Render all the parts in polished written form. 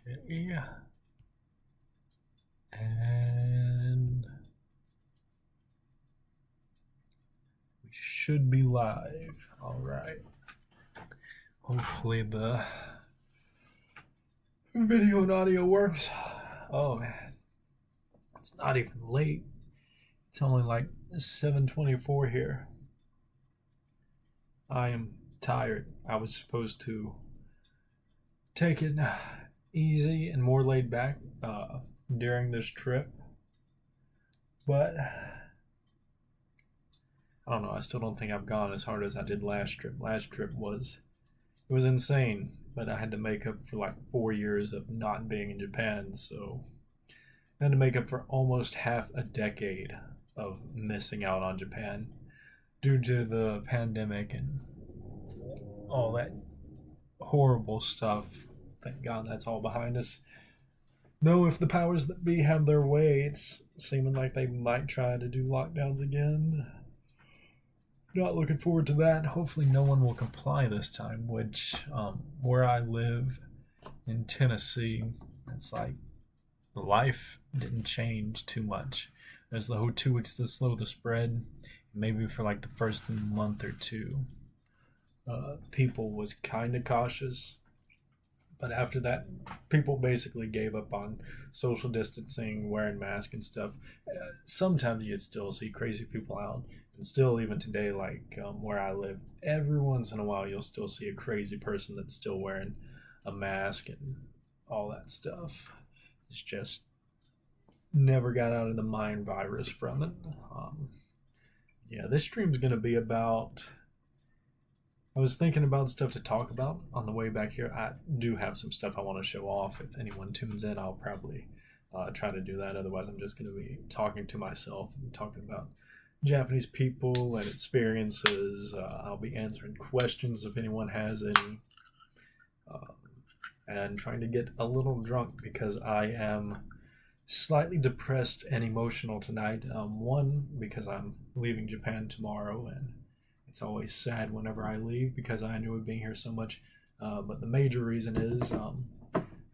Okay. And we should be live. All right. Hopefully the video and audio works. Oh man, it's not even late. It's only like 7:24 here. I am tired. I was supposed to take it easy and more laid back during this trip, but I don't know. I still don't think I've gone as hard as I did last trip. Last trip was it was insane, but I had to make up for like 4 years of not being in Japan, so I had to make up for almost half a decade of missing out on Japan due to the pandemic and all that horrible stuff. Thank God that's all behind us. Though if the powers that be have their way, it's seeming like they might try to do lockdowns again. Not looking forward to that. Hopefully no one will comply this time, which where I live in Tennessee, it's like life didn't change too much. There's the whole 2 weeks to slow the spread. Maybe for like the first month or two, people was kind of cautious, but after that, people basically gave up on social distancing, wearing masks and stuff. Sometimes you'd still see crazy people out, and still even today, like where I live, every once in a while you'll still see a crazy person that's still wearing a mask and all that stuff. It's just never got out of the mind virus from it. Yeah, this stream's gonna be about. I was thinking about stuff to talk about on the way back here. I do have some stuff I want to show off. If anyone tunes in, I'll probably try to do that. Otherwise, I'm just going to be talking to myself and talking about Japanese people and experiences. I'll be answering questions if anyone has any. And trying to get a little drunk because I am slightly depressed and emotional tonight. One, because I'm leaving Japan tomorrow, and it's always sad whenever I leave because I enjoy being here so much. But the major reason is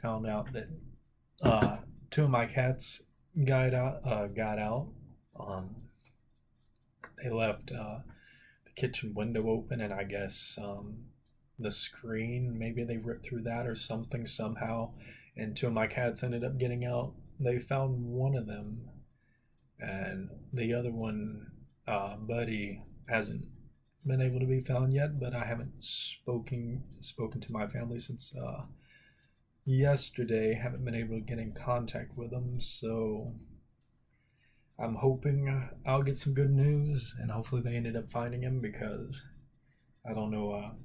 found out that two of my cats got out. They left the kitchen window open, and I guess the screen, maybe they ripped through that or something somehow, and two of my cats ended up getting out. They found one of them, and the other one, Buddy, hasn't been able to be found yet, but I haven't spoken to my family since yesterday. Haven't been able to get in contact with them, so I'm hoping I'll get some good news, and hopefully they ended up finding him because I don't know.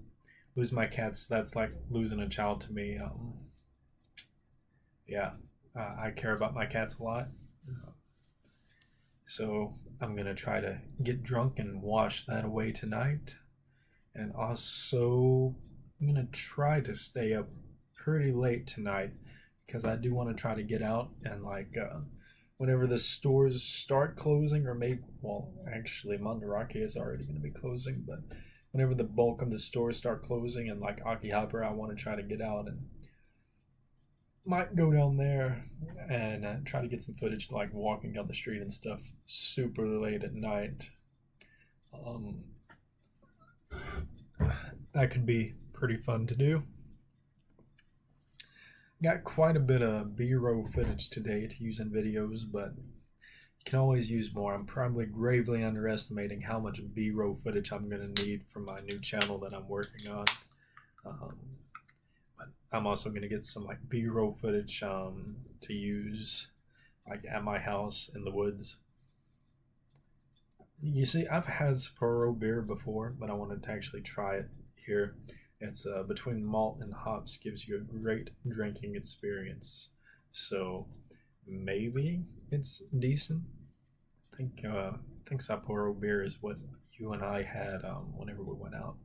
Losing my cats, that's like losing a child to me. Yeah, I care about my cats a lot. So I'm gonna try to get drunk and wash that away tonight. And also, I'm gonna try to stay up pretty late tonight because I do want to try to get out and like whenever the stores start closing, or maybe, well, actually Mandarake is already going to be closing, but whenever the bulk of the stores start closing and like Akihabara, I want to try to get out and might go down there and try to get some footage like walking down the street and stuff super late at night. That could be pretty fun to do. Got quite a bit of B-roll footage today to use in videos, but you can always use more. I'm probably gravely underestimating how much B-roll footage I'm going to need for my new channel that I'm working on. But I'm also going to get some like B-roll footage to use like at my house in the woods. You see, I've had Sapporo beer before, but I wanted to actually try it here. It's between malt and hops, gives you a great drinking experience. So maybe it's decent. I think Sapporo beer is what you and I had whenever we went out.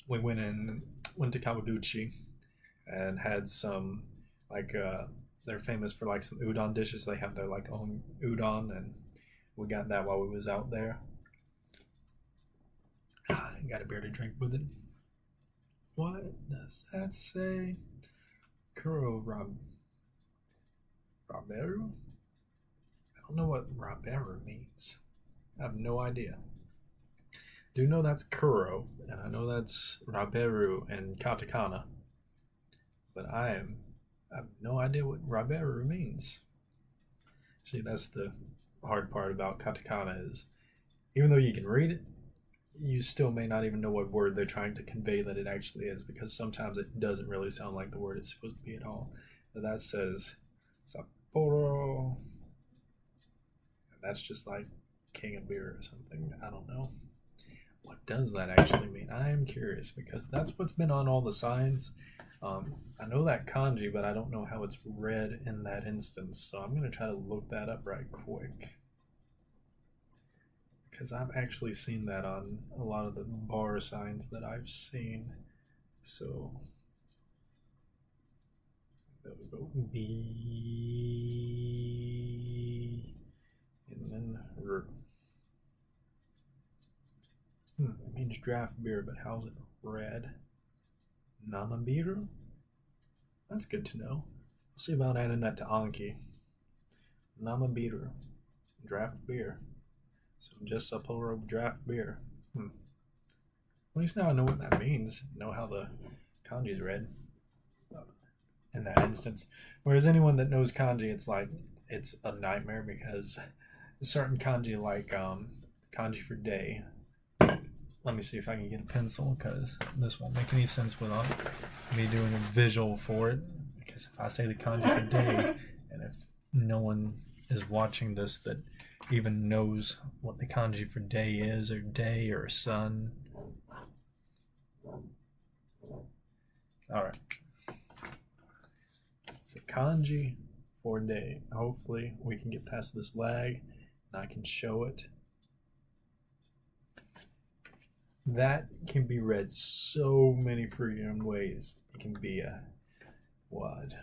We went to Kawaguchi and had some like they're famous for like some udon dishes. They have their like own udon, and we got that while we was out there. Got a beer to drink with it. What does that say? Kuro Raberu? I don't know what Raberu means. I have no idea. Do know that's Kuro, and I know that's Raberu and Katakana, but I have no idea what Raberu means. See, that's the hard part about katakana is even though you can read it, you still may not even know what word they're trying to convey that it actually is because sometimes it doesn't really sound like the word it's supposed to be at all. But that says Sapporo. And that's just like king of beer or something. I don't know. What does that actually mean? I am curious because that's what's been on all the signs. I know that kanji, but I don't know how it's read in that instance. So I'm going to try to look that up right quick. Because I've actually seen that on a lot of the bar signs that I've seen. So there we go. B and then R. It means draft beer, but how's it read? Namabiru? That's good to know. I'll see about adding that to Anki. Namabiru. Draft beer. So just Sapporo draft beer. At least now I know what that means. Know how the kanji is read in that instance. Whereas anyone that knows kanji, it's like it's a nightmare because certain kanji like kanji for day. Let me see if I can get a pencil because this won't make any sense without me doing a visual for it. Because if I say the kanji for day, and if no one is watching this that even knows what the kanji for day is, or day, or sun. Alright. The kanji for day. Hopefully we can get past this lag and I can show it. That can be read so many freaking ways. It can be a what?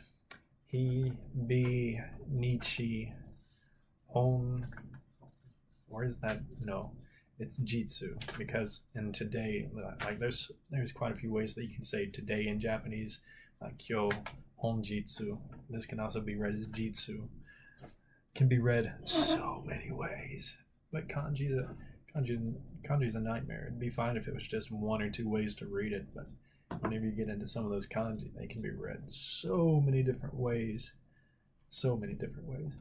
He, be, Nietzsche, on. Where is that? No, it's jitsu because in today, like there's quite a few ways that you can say today in Japanese, like kyo, honjitsu. This can also be read as jitsu. Can be read so many ways, but kanji's a nightmare. It'd be fine if it was just one or two ways to read it, but whenever you get into some of those kanji, they can be read so many different ways. So many different ways.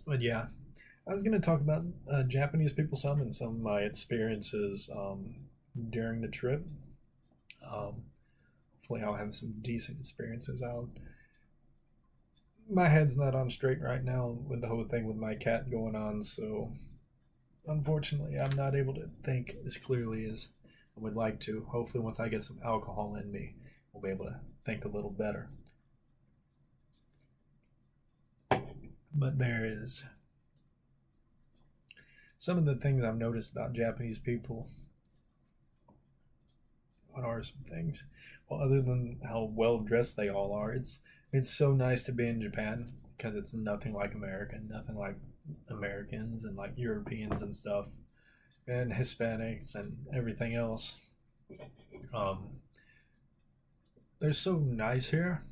But yeah, I was going to talk about Japanese people some and some of my experiences during the trip. Hopefully, I'll have some decent experiences out. My head's not on straight right now with the whole thing with my cat going on, so unfortunately, I'm not able to think as clearly as I would like to. Hopefully, once I get some alcohol in me, I'll be able to think a little better. But there is some of the things I've noticed about Japanese people. What are some things? Well, other than how well dressed they all are, it's so nice to be in Japan because it's nothing like America, nothing like Americans and like Europeans and stuff, and Hispanics and everything else. They're so nice here.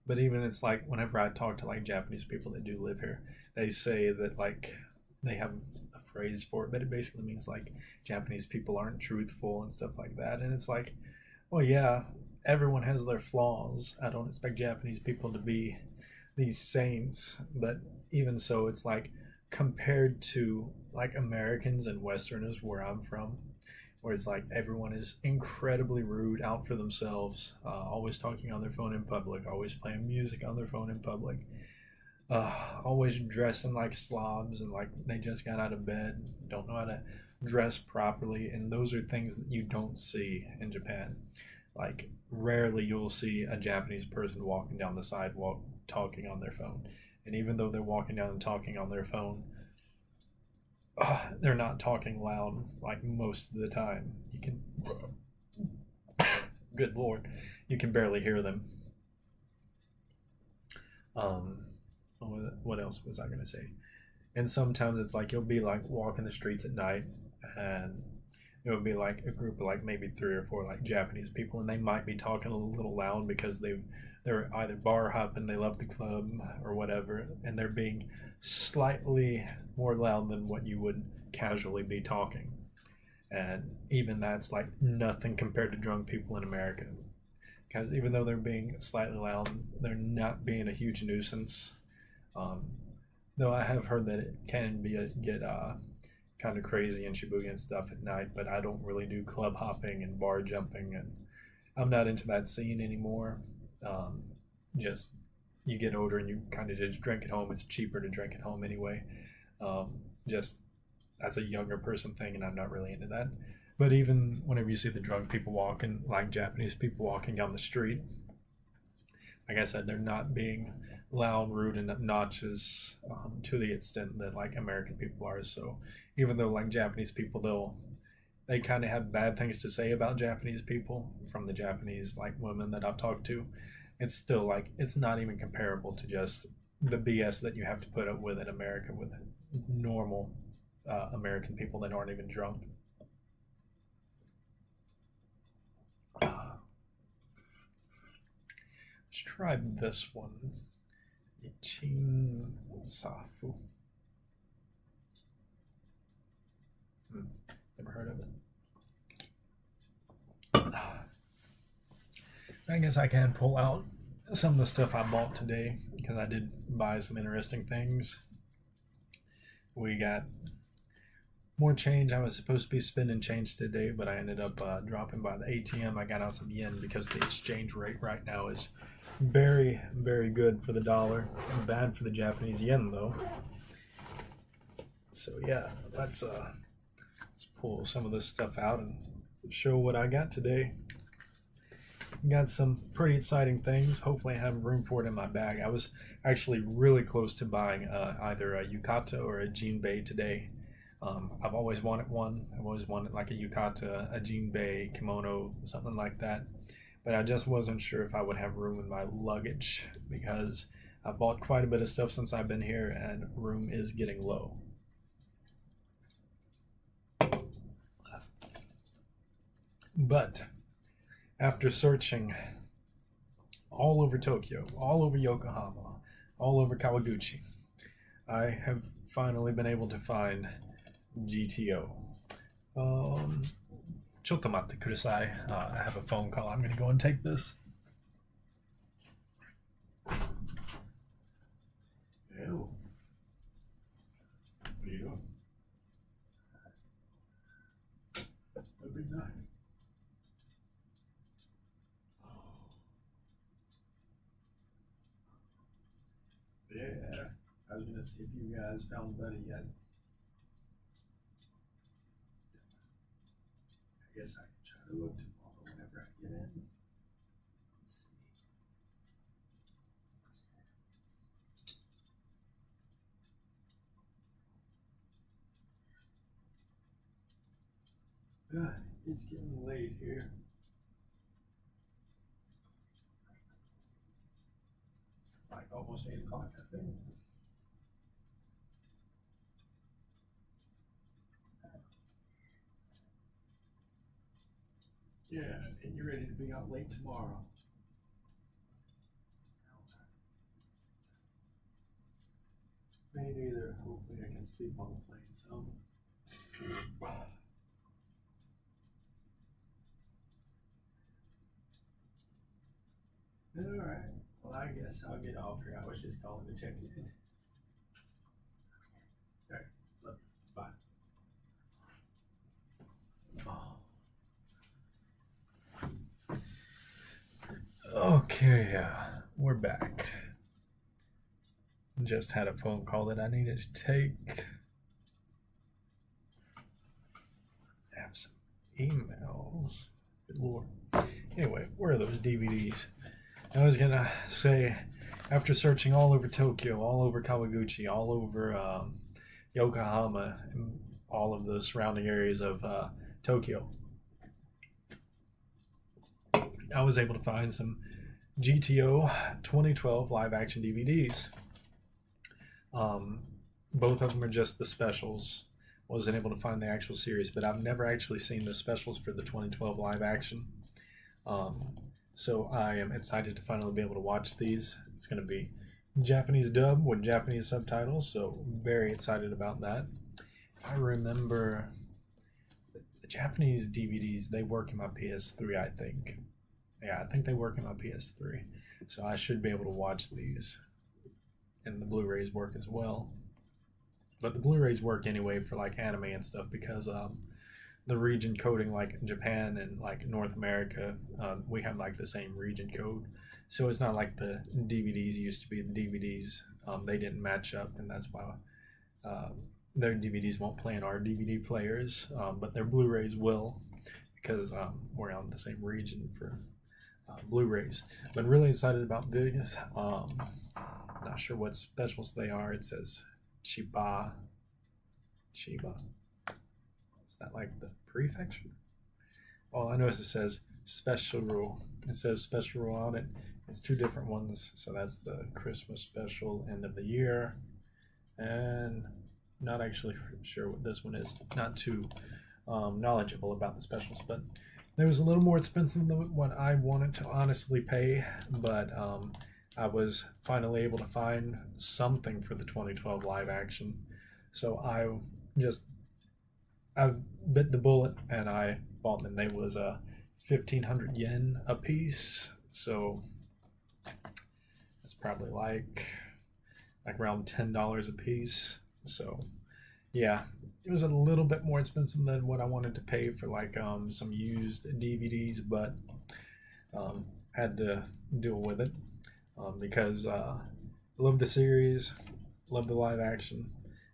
But even it's like whenever I talk to like Japanese people that do live here, they say that like they have a phrase for it, but it basically means like Japanese people aren't truthful and stuff like that. And it's like, well, yeah, everyone has their flaws. I don't expect Japanese people to be these saints, but even so, it's like compared to like Americans and Westerners where I'm from, where it's like everyone is incredibly rude, out for themselves, always talking on their phone in public, always playing music on their phone in public, always dressing like slobs and like they just got out of bed, don't know how to dress properly, and those are things that you don't see in Japan. Like rarely you'll see a Japanese person walking down the sidewalk talking on their phone, and even though they're walking down and talking on their phone, they're not talking loud like most of the time. You can, good lord, you can barely hear them. What else was I going to say? And sometimes it's like you'll be like walking the streets at night, and it would be like a group of like maybe three or four like Japanese people, and they might be talking a little loud because they're either bar hopping, they love the club or whatever, and they're being slightly more loud than what you would casually be talking. And even that's like nothing compared to drunk people in America, because even though they're being slightly loud, they're not being a huge nuisance. Um, though I have heard that it can get kind of crazy in Shibuya and stuff at night, but I don't really do club hopping and bar jumping, and I'm not into that scene anymore. Um, just you get older and you kind of just drink at home. It's cheaper to drink at home anyway. Just that's a younger person thing, and I'm not really into that. But even whenever you see the drunk people walking, like Japanese people walking down the street, like I said, they're not being loud, rude, and obnoxious to the extent that like American people are. So even though like Japanese people, they kind of have bad things to say about Japanese people from the Japanese like women that I've talked to. It's still like it's not even comparable to just the BS that you have to put up with in America with normal American people that aren't even drunk. Let's try this one. Ichin Safu. Never heard of it. I guess I can pull out some of the stuff I bought today because I did buy some interesting things. We got more change. I was supposed to be spending change today, but I ended up dropping by the ATM. I got out some yen because the exchange rate right now is very, very good for the dollar and bad for the Japanese yen, though. So yeah, let's pull some of this stuff out and show what I got today. Got some pretty exciting things. Hopefully I have room for it in my bag. I was actually really close to buying either a yukata or a jinbei today. I've always wanted one. I've always wanted like a yukata, a jinbei, kimono, something like that. But I just wasn't sure if I would have room in my luggage because I bought quite a bit of stuff since I've been here and room is getting low. But after searching all over Tokyo, all over Yokohama, all over Kawaguchi, I have finally been able to find GTO. ちょっと待ってください. I have a phone call. I'm going to go and take this. Ew. What are you doing? That'd be nice. Yeah, I was going to see if you guys found Buddy yet. I guess I can try to look tomorrow whenever I get in. Let's see. It's getting late here. Like almost 8 o'clock, I think. Yeah, and you're ready to be out late tomorrow. Me neither. Hopefully I can sleep on the plane some. Alright. Well, I guess I'll get off here. I was just calling to check in. Alright. Bye. Okay, we're back. Just had a phone call that I needed to take. I have some emails. Good Lord. Anyway, where are those DVDs? I was gonna say, after searching all over Tokyo, all over Kawaguchi, all over Yokohama, and all of the surrounding areas of Tokyo, I was able to find some GTO 2012 live action DVDs. both of them are just the specials. Wasn't able to find the actual series, but I've never actually seen the specials for the 2012 live action. Um, so I am excited to finally be able to watch these. It's going to be Japanese dub with Japanese subtitles, so very excited about that. I remember the Japanese DVDs, they work in my PS3, I think. Yeah, I think they work in my PS3. So I should be able to watch these. And the Blu-rays work as well. But the Blu-rays work anyway for like anime and stuff because the region coding, like Japan and like North America, we have like the same region code. So it's not like the DVDs used to be. The DVDs, they didn't match up, and that's why uh, their DVDs won't play in our DVD players, but their Blu-rays will because we're on the same region for Blu-rays. But really excited about these. Not sure what specials they are. It says Chiba. Is that like the prefecture? All I know is it says special rule. It says special rule on it. It's two different ones. So that's the Christmas special, end of the year, and not actually sure what this one is. Not too knowledgeable about the specials, but it was a little more expensive than what I wanted to honestly pay. But I was finally able to find something for the 2012 live action. So I bit the bullet and I bought them. They was 1,500 yen a piece. So that's probably like around $10 a piece. So yeah, it was a little bit more expensive than what I wanted to pay for like some used DVDs, but had to deal with it because I love the series, love the live action,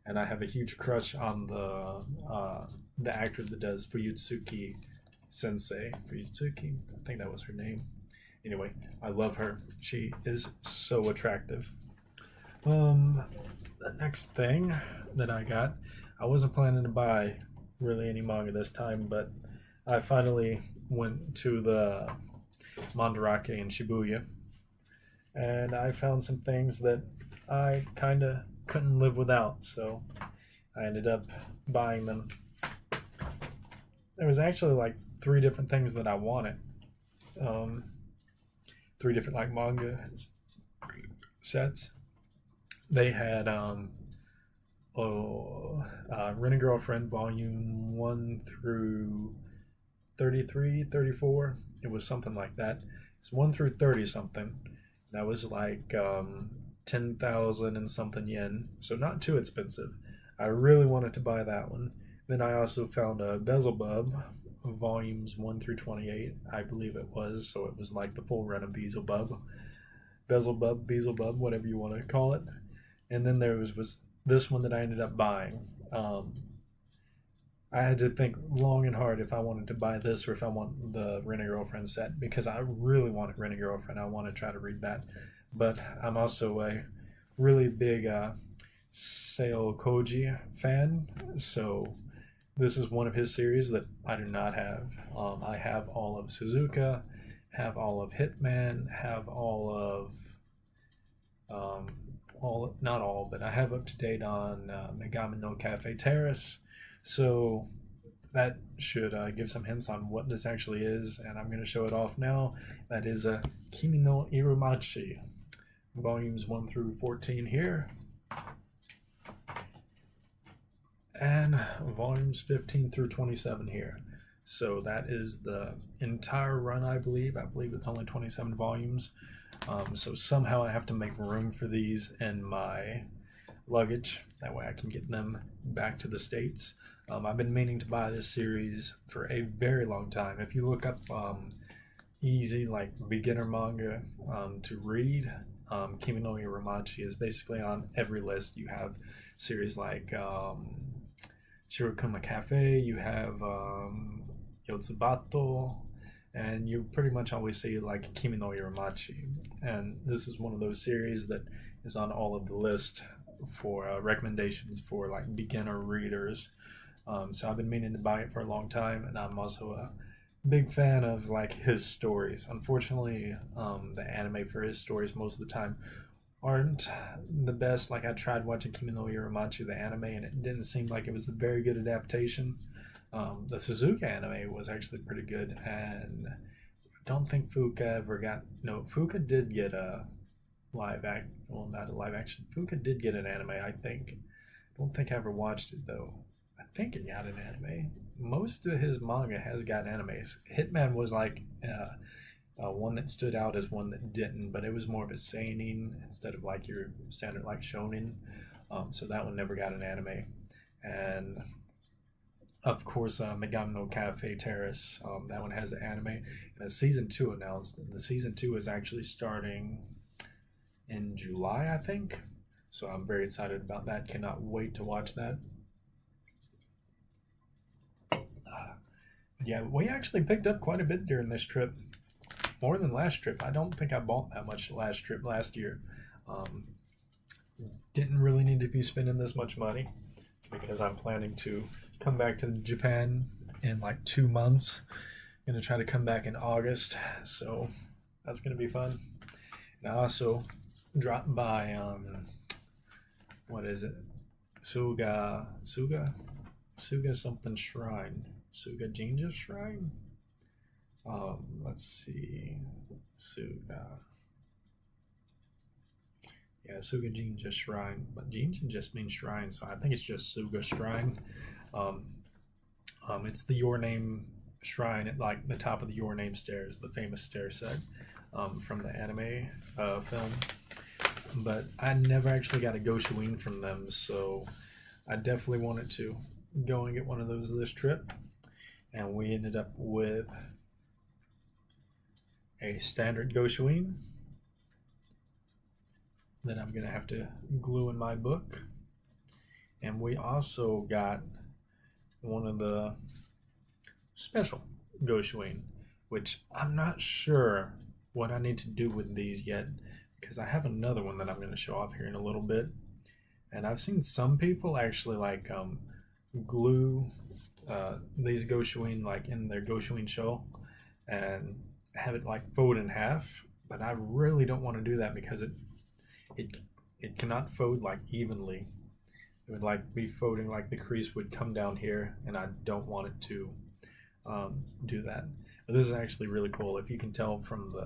and I have a huge crush on the actor that does Fuyutsuki Sensei. Fuyutsuki, I think that was her name. Anyway, I love her. She is so attractive. The next thing that I got, I wasn't planning to buy really any manga this time, but I finally went to the Mandarake in Shibuya, and I found some things that I kind of couldn't live without, so I ended up buying them. There was actually like three different things that I wanted. Um, Three different like manga sets. They had Rent a Girlfriend Volume 1 through 33, 34. It was something like that. It's 1 through 30 something. That was like 10,000 and something yen. So not too expensive. I really wanted to buy that one. Then I also found a Beelzebub, volumes 1 through 28, I believe it was. So it was like the full run of Beelzebub. Beelzebub, whatever you want to call it. And then there was this one that I ended up buying. I had to think long and hard if I wanted to buy this or if I want the Rent a Girlfriend set because I really wanted Rent a Girlfriend. I want to try to read that. But I'm also a really big Seo Koji fan. So this is one of his series that I do not have. I have all of Suzuka, have all of Hitman, have all of not all, but I have up to date on Megami no Cafe Terrace. So that should give some hints on what this actually is, and I'm going to show it off now. That is Kimi no Irumachi, volumes 1 through 14 here, and volumes 15 through 27 here. So that is the entire run, I believe. I believe it's only 27 volumes. So somehow I have to make room for these in my luggage. That way I can get them back to the States. I've been meaning to buy this series for a very long time. If you look up easy, like beginner manga to read, Kimi no Irumachi is basically on every list. You have series like Shirokuma Cafe, you have Yotsubato, and you pretty much always see like Kimi no Irumachi. And this is one of those series that is on all of the list for recommendations for like beginner readers. So I've been meaning to buy it for a long time, and I'm also a big fan of like his stories. Unfortunately, the anime for his stories most of the time aren't the best. Like I tried watching Kimi no Uromachi, the anime, and it didn't seem like it was a very good adaptation. The Suzuka anime was actually pretty good, and I don't think Fuka ever got. No, Fuka did get a live act. Well, not a live action. Fuka did get an anime, I think. I don't think I ever watched it though. I think it got an anime. Most of his manga has got animes. Hitman was like one that stood out as one that didn't, but it was more of a seinen instead of like your standard like shonen. So that one never got an anime. And of course, Megami no Cafe Terrace. That one has an anime, and a season 2 announced. The season 2 is actually starting in July, I think. So I'm very excited about that. Cannot wait to watch that. Yeah, we actually picked up quite a bit during this trip. More than last trip. I don't think I bought that much last trip last year. Um, didn't really need to be spending this much money because I'm planning to come back to Japan in like 2 months. I'm gonna try to come back in August, so that's gonna be fun. And I also dropped by what is it? Suga something shrine. Suga Jinja shrine? Let's see. Suga. Yeah, Suga Jinja shrine. But Jinja just means shrine, so I think it's just Suga shrine. Um, it's the Your Name shrine at like the top of the Your Name stairs, the famous stair set from the anime film. But I never actually got a Goshuin from them, so I definitely wanted to go and get one of those this trip. And we ended up with a standard Goshuin that I'm going to have to glue in my book. And we also got one of the special Goshuin, which I'm not sure what I need to do with these yet, because I have another one that I'm going to show off here in a little bit. And I've seen some people actually like glue these Goshuin like in their Goshuin shell and have it like fold in half, but I really don't want to do that because it cannot fold like evenly. It would like be folding like the crease would come down here, and I don't want it to do that. But this is actually really cool. If you can tell from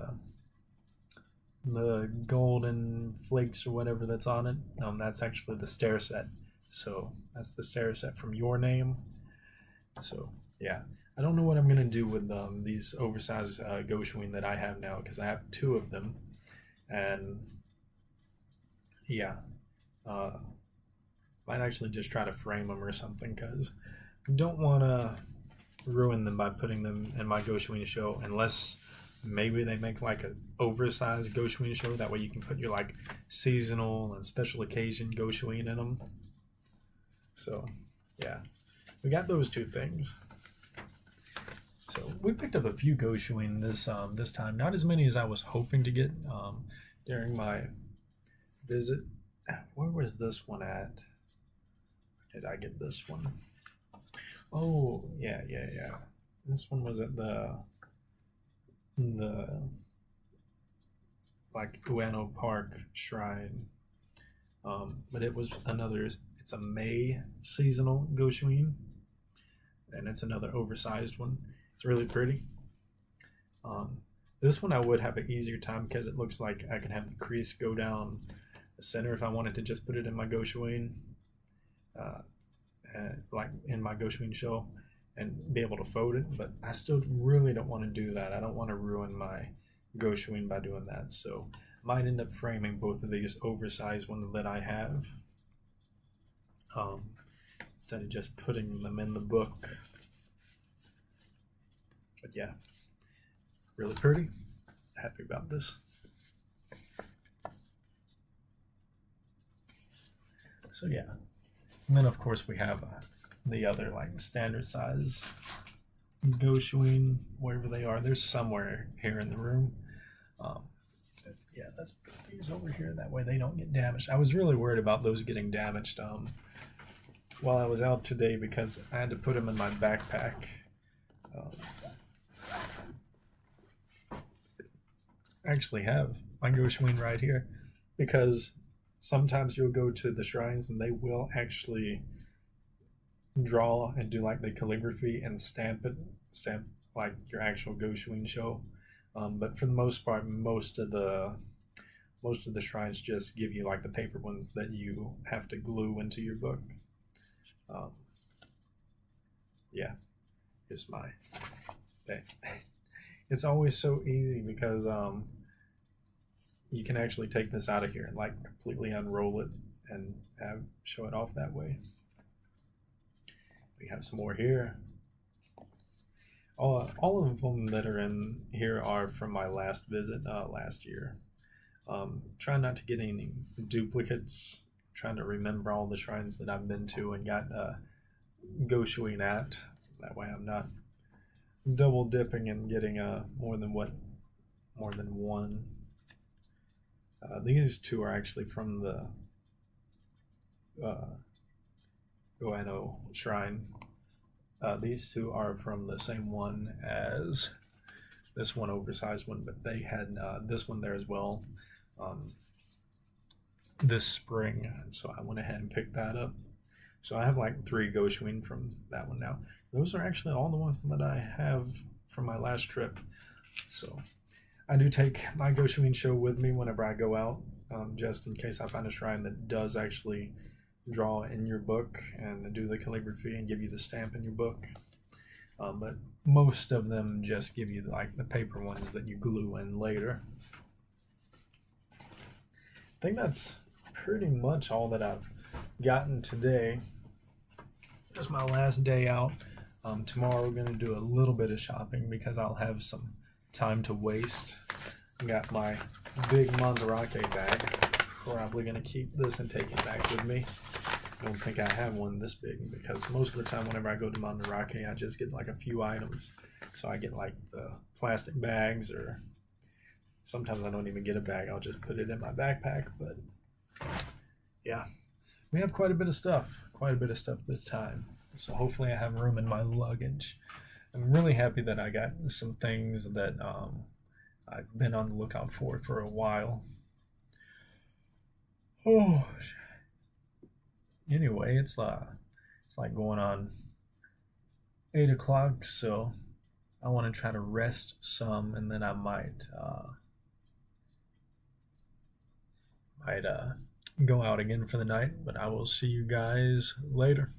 the golden flakes or whatever that's on it, that's actually the stair set. So that's the stair set from Your Name. So yeah, I don't know what I'm gonna do with these oversized Goshuin that I have now, because I have 2 of them, and yeah, might actually just try to frame them or something, because I don't want to ruin them by putting them in my Goshuin show, unless maybe they make like an oversized Goshuin show. That way you can put your like seasonal and special occasion Goshuin in them. So yeah, we got those 2 things. So we picked up a few Goshuin this time, not as many as I was hoping to get during my visit. Where was this one at? Where did I get this one? Oh yeah. This one was at the like Ueno Park Shrine, but it was another. It's a May seasonal Goshuin, and it's another oversized one. It's really pretty. This one I would have an easier time because it looks like I can have the crease go down the center if I wanted to just put it in my Goshuin, like in my Goshuin shell, and be able to fold it. But I still really don't want to do that. I don't want to ruin my Goshuin by doing that. So I might end up framing both of these oversized ones that I have, instead of just putting them in the book. But yeah, really pretty. Happy about this. So yeah, and then of course we have the other like standard size Goshuin, wherever they are. There's somewhere here in the room. Yeah, let's put these over here. That way they don't get damaged. I was really worried about those getting damaged while I was out today, because I had to put them in my backpack. I actually have my Goshuin right here, because sometimes you'll go to the shrines and they will actually draw and do like the calligraphy and stamp like your actual Goshuin show. But for the most part, most of the shrines just give you like the paper ones that you have to glue into your book. Um, yeah, here's my thing. It's always so easy because you can actually take this out of here and like completely unroll it and show it off that way. We have some more here. All of them that are in here are from my last visit last year. Trying not to get any duplicates. Trying to remember all the shrines that I've been to and got Goshuin at. That way I'm not double dipping and getting more than one. These two are actually from the Ueno shrine. These two are from the same one as this one oversized one, but they had this one there as well this spring, so I went ahead and picked that up. So I have like 3 Goshuin from that one now. Those are actually all the ones that I have from my last trip. So I do take my Goshuin show with me whenever I go out, just in case I find a shrine that does actually draw in your book and do the calligraphy and give you the stamp in your book. But most of them just give you like the paper ones that you glue in later. I think that's pretty much all that I've gotten today. Just my last day out. Tomorrow we're going to do a little bit of shopping because I'll have some time to waste. I got my big Mandarake bag. Probably going to keep this and take it back with me. I don't think I have one this big because most of the time whenever I go to Mandarake I just get like a few items. So I get like the plastic bags, or sometimes I don't even get a bag. I'll just put it in my backpack. But yeah, we have quite a bit of stuff this time. So hopefully I have room in my luggage. I'm really happy that I got some things that I've been on the lookout for a while. Oh, anyway, it's like going on 8 o'clock, so I want to try to rest some, and then I might go out again for the night. But I will see you guys later.